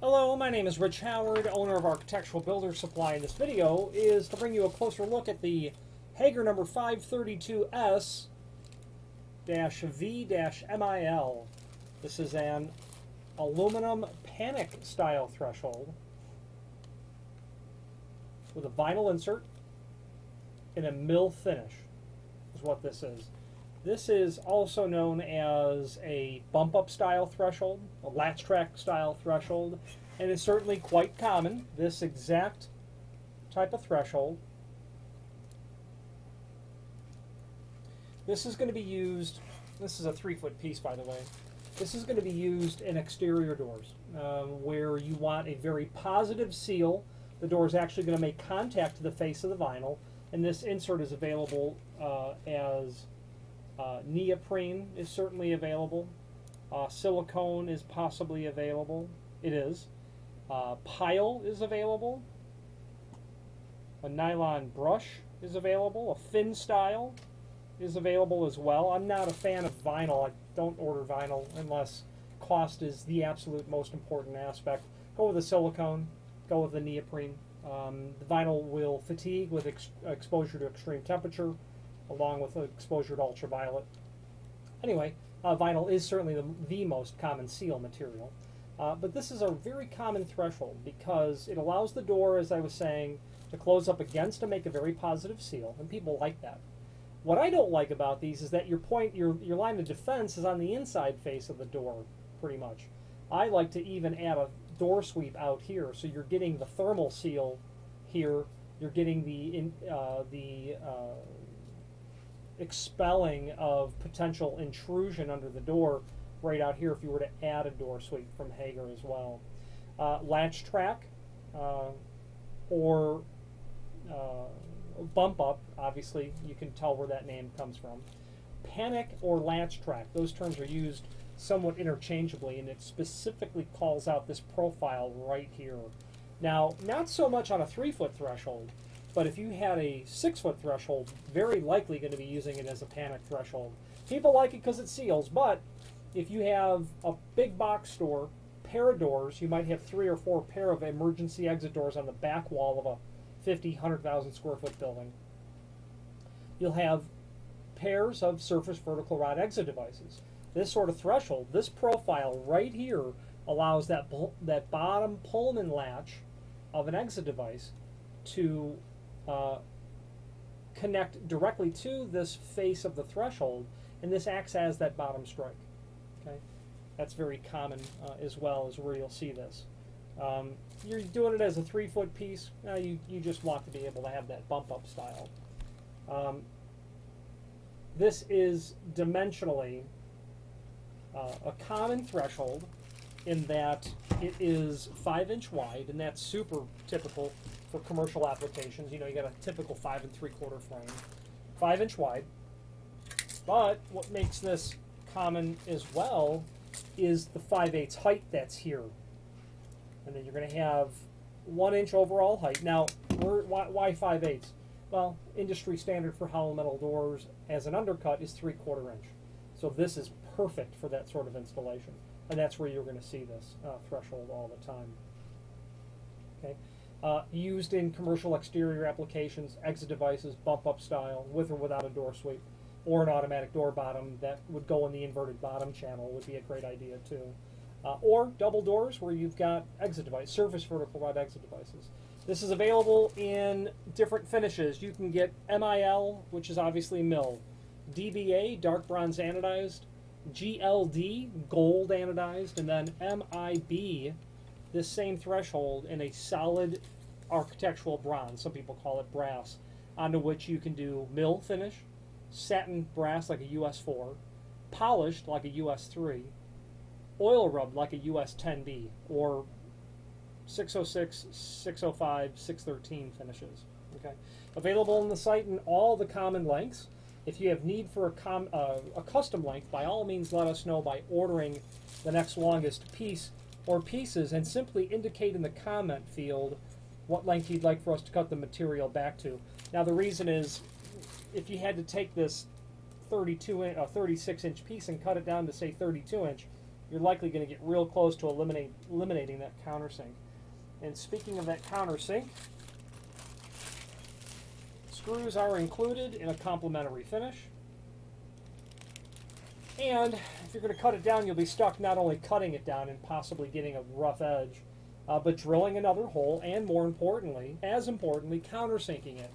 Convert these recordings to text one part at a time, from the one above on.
Hello, my name is Rich Howard, owner of Architectural Builder Supply. And this video is to bring you a closer look at the Hager number 532S-V-MIL. This is an aluminum panic style threshold with a vinyl insert and a mill finish is what this is. This is also known as a bump-up style threshold, a latch track style threshold, and it's certainly quite common, this exact type of threshold. This is going to be used, this is a 3-foot piece by the way, this is going to be used in exterior doors where you want a very positive seal. The door is actually going to make contact to the face of the vinyl, and this insert is available as neoprene is certainly available. Silicone is possibly available. It is. Pile is available. A nylon brush is available. A fin style is available as well. I'm not a fan of vinyl. I don't order vinyl unless cost is the absolute most important aspect. Go with the silicone. Go with the neoprene. The vinyl will fatigue with exposure to extreme temperature, along with exposure to ultraviolet. Anyway, vinyl is certainly the most common seal material. But this is a very common threshold because it allows the door, as I was saying, to close up against and make a very positive seal, and people like that. What I don't like about these is that your line of defense is on the inside face of the door, pretty much. I like to even add a door sweep out here, so you're getting the thermal seal here, you're getting the expelling of potential intrusion under the door right out here if you were to add a door sweep from Hager as well. Latch track or bump up, obviously you can tell where that name comes from. Panic or latch track, those terms are used somewhat interchangeably, and it specifically calls out this profile right here. Now, not so much on a 3-foot threshold, but if you had a 6-foot threshold, very likely going to be using it as a panic threshold. People like it because it seals, but if you have a big box store, pair of doors, you might have 3 or 4 pair of emergency exit doors on the back wall of a 50, 100,000 square foot building. You'll have pairs of surface vertical rod exit devices. This sort of threshold, this profile right here, allows that bottom Pullman latch of an exit device to connect directly to this face of the threshold, and this acts as that bottom strike. Okay, that's very common as well as where you'll see this. You're doing it as a 3-foot piece. You just want to be able to have that bump up style. This is dimensionally a common threshold in that it is 5-inch wide, and that's super typical for commercial applications. You know, you got a typical 5 3/4 frame, 5-inch wide. But what makes this common as well is the 5/8 height that's here, and then you're going to have 1-inch overall height. Now, why 5/8? Well, industry standard for hollow metal doors as an undercut is 3/4 inch. So this is perfect for that sort of installation, and that's where you're going to see this threshold all the time. Okay, used in commercial exterior applications, exit devices, bump-up style, with or without a door sweep, or an automatic door bottom that would go in the inverted bottom channel would be a great idea too. Or double doors where you've got exit device, surface vertical rod exit devices. This is available in different finishes. You can get MIL, which is obviously mill, DBA, dark bronze anodized, GLD, gold anodized, and then MIB, this same threshold in a solid architectural bronze, some people call it brass, onto which you can do mill finish, satin brass like a US 4, polished like a US 3, oil rubbed like a US 10B, or 606, 605, 613 finishes. Okay, available on the site in all the common lengths. If you have need for a custom length, by all means let us know by ordering the next longest piece or pieces, and simply indicate in the comment field what length you'd like for us to cut the material back to. Now the reason is, if you had to take this 36-inch piece and cut it down to say 32-inch, you're likely going to get real close to eliminating that countersink. And speaking of that countersink, screws are included in a complimentary finish. And if you're going to cut it down, you'll be stuck not only cutting it down and possibly getting a rough edge, but drilling another hole, and more importantly, as importantly, countersinking it.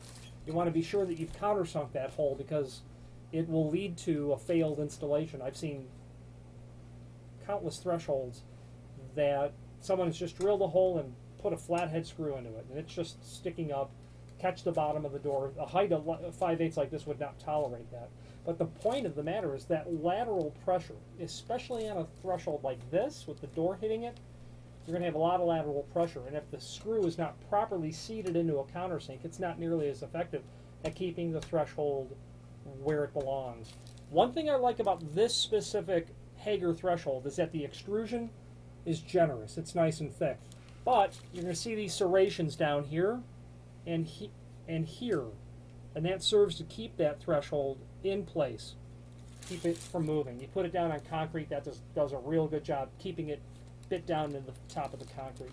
You want to be sure that you've countersunk that hole, because it will lead to a failed installation. I've seen countless thresholds that someone has just drilled a hole and put a flathead screw into it, and it's just sticking up, catch the bottom of the door. A height of 5/8 like this would not tolerate that. But the point of the matter is that lateral pressure, especially on a threshold like this, with the door hitting it, you're going to have a lot of lateral pressure. And if the screw is not properly seated into a countersink, it's not nearly as effective at keeping the threshold where it belongs. One thing I like about this specific Hager threshold is that the extrusion is generous. It's nice and thick. But you're going to see these serrations down here and here. And that serves to keep that threshold in place, keep it from moving. You put it down on concrete, that does a real good job keeping it bit down to the top of the concrete.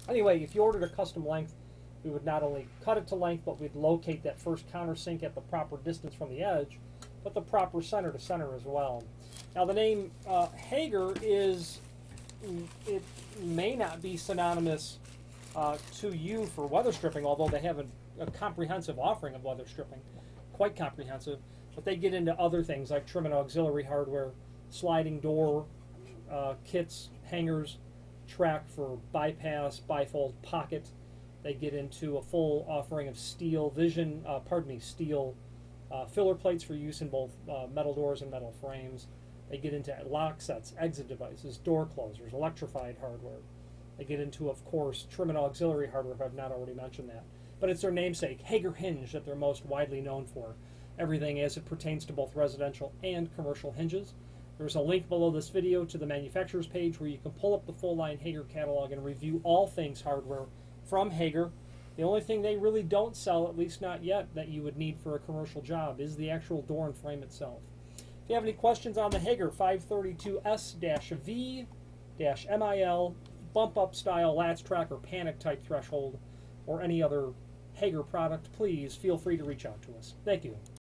Anyway, if you ordered a custom length, we would not only cut it to length, but we'd locate that first countersink at the proper distance from the edge, but the proper center to center as well. Now the name Hager it may not be synonymous to you for weather stripping, although they have a comprehensive offering of weather stripping, quite comprehensive. But they get into other things like trim and auxiliary hardware, sliding door kits, hangers, track for bypass, bifold, pocket. They get into a full offering of steel steel filler plates for use in both metal doors and metal frames. They get into lock sets, exit devices, door closers, electrified hardware. They get into, of course, trim and auxiliary hardware, if I've not already mentioned that. But it's their namesake, Hager hinge, that they're most widely known for. Everything as it pertains to both residential and commercial hinges. There's a link below this video to the manufacturer's page where you can pull up the full-line Hager catalog and review all things hardware from Hager. The only thing they really don't sell, at least not yet, that you would need for a commercial job is the actual door and frame itself. If you have any questions on the Hager 532S-V-MIL bump-up style latch track or panic type threshold, or any other Hager product, please feel free to reach out to us. Thank you.